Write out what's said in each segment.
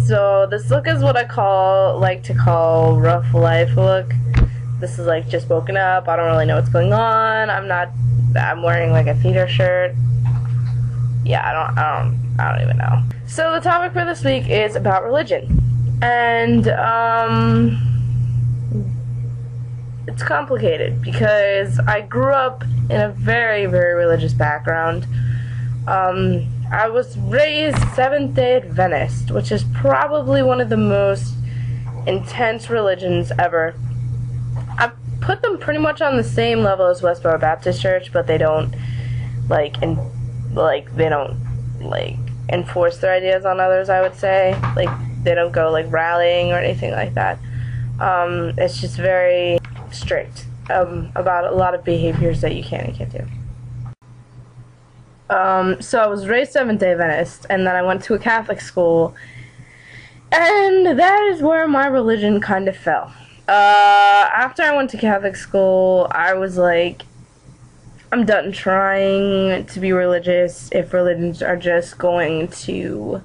So this look is what like to call rough life look. This is like just woken up. I don't really know what's going on. I'm wearing like a theater shirt. Yeah, I don't even know. So the topic for this week is about religion. And it's complicated because I grew up in a very, very religious background. I was raised Seventh-day Adventist, which is probably one of the most intense religions ever. I put them pretty much on the same level as Westboro Baptist Church, but they don't enforce their ideas on others, I would say. Like, they don't go like rallying or anything like that. It's just very strict about a lot of behaviors that you can and can't do. So I was raised Seventh-day Adventist, and then I went to a Catholic school, and that is where my religion kind of fell. After I went to Catholic school, I was like, I'm done trying to be religious if religions are just going to,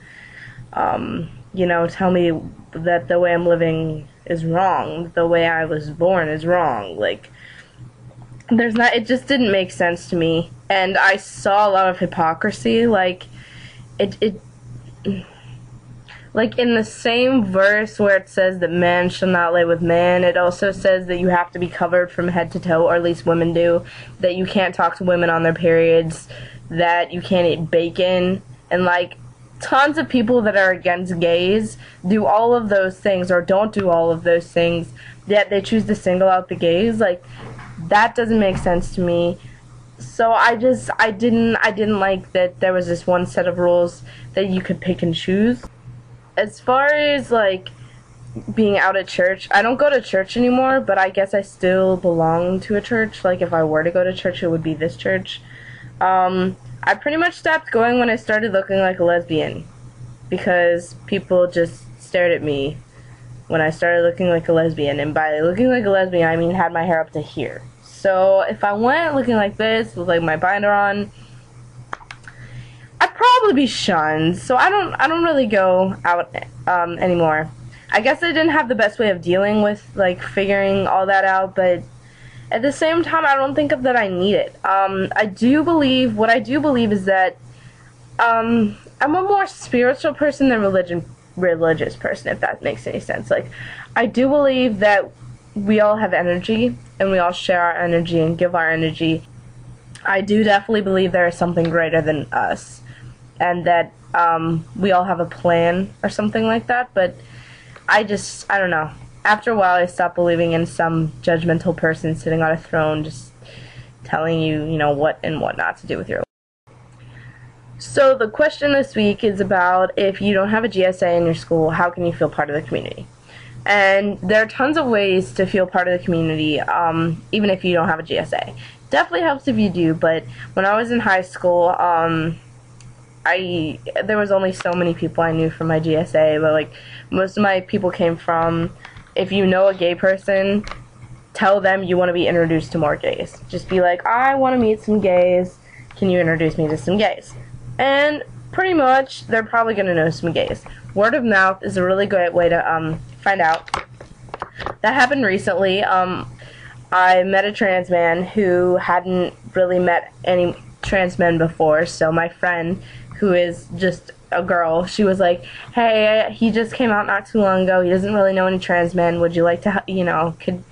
tell me that the way I'm living is wrong, the way I was born is wrong. Like, it just didn't make sense to me, and I saw a lot of hypocrisy. Like in the same verse where it says that man shall not lay with man, it also says that you have to be covered from head to toe, or at least women do, that you can't talk to women on their periods, that you can't eat bacon, and like tons of people that are against gays do all of those things or don't do all of those things, yet they choose to single out the gays. Like, that doesn't make sense to me. So I didn't like that there was this one set of rules that you could pick and choose. As far as like being out at church, I don't go to church anymore, but I guess I still belong to a church. Like, if I were to go to church, it would be this church. I pretty much stopped going when I started looking like a lesbian, because people just stared at me when I started looking like a lesbian, and by looking like a lesbian, I mean had my hair up to here. So if I went looking like this, with like my binder on, I'd probably be shunned. So I don't really go out anymore. I guess I didn't have the best way of dealing with like figuring all that out, but at the same time, I don't think that I need it. What I do believe is that I'm a more spiritual person than religious person, if that makes any sense. Like, I do believe that we all have energy, and we all share our energy and give our energy. I do definitely believe there is something greater than us, and that we all have a plan or something like that, but I don't know. After a while, I stopped believing in some judgmental person sitting on a throne just telling you, what and what not to do with your life. So the question this week is about, if you don't have a GSA in your school, how can you feel part of the community? And there are tons of ways to feel part of the community, even if you don't have a GSA. Definitely helps if you do, but when I was in high school, there was only so many people I knew from my GSA, but like most of my people came from, if you know a gay person, tell them you want to be introduced to more gays. Just be like, I want to meet some gays. Can you introduce me to some gays? And pretty much, they're probably going to know some gays. Word of mouth is a really great way to find out. That happened recently. I met a trans man who hadn't really met any trans men before, so my friend, who is just a girl, she was like, hey, he just came out not too long ago, he doesn't really know any trans men, would you like to,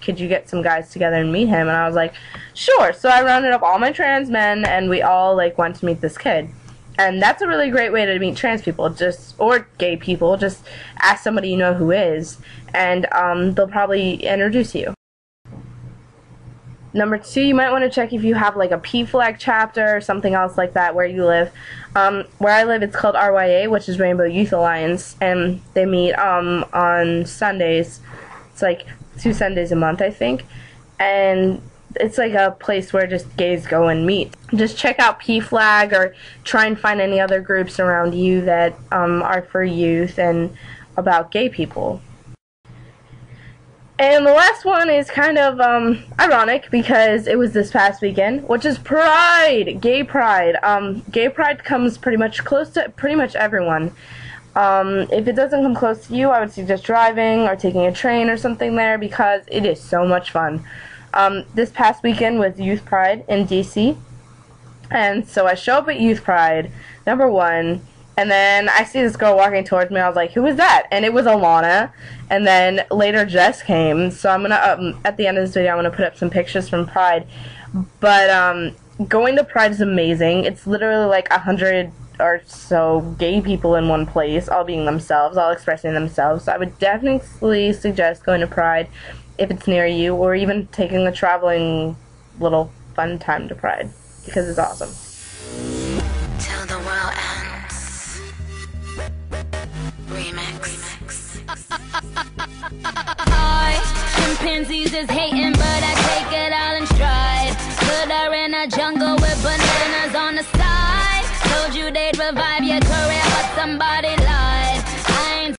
could you get some guys together and meet him? And I was like, sure. So I rounded up all my trans men, and we all like went to meet this kid. And that's a really great way to meet trans people, or gay people. Just ask somebody you know who is, and they'll probably introduce you. Number 2, you might want to check if you have like a PFLAG chapter or something else like that where you live. Where I live, it's called RYA, which is Rainbow Youth Alliance, and they meet on Sundays. It's like 2 Sundays a month, I think, and it's like a place where just gays go and meet. Just check out PFLAG, or try and find any other groups around you that are for youth and about gay people. And the last one is kind of ironic because it was this past weekend, which is Pride, Gay Pride. Gay Pride comes pretty much close to pretty much everyone. If it doesn't come close to you, I would suggest driving or taking a train or something there because it is so much fun. This past weekend was Youth Pride in DC, and so I show up at Youth Pride, number one, and then I see this girl walking towards me. I was like, who is that? And it was Alana, and then later Jess came, so I'm gonna, at the end of this video, I'm gonna put up some pictures from Pride, but, going to Pride is amazing. It's literally like 100 or so gay people in one place, all being themselves, all expressing themselves. So I would definitely suggest going to Pride if it's near you, or even taking a traveling little fun time to Pride, because it's awesome. Till the world ends. Remix. Chimpanzees is hating, but I take it all in stride. Put her in a jungle with bananas on the side. Told you they'd revive your career.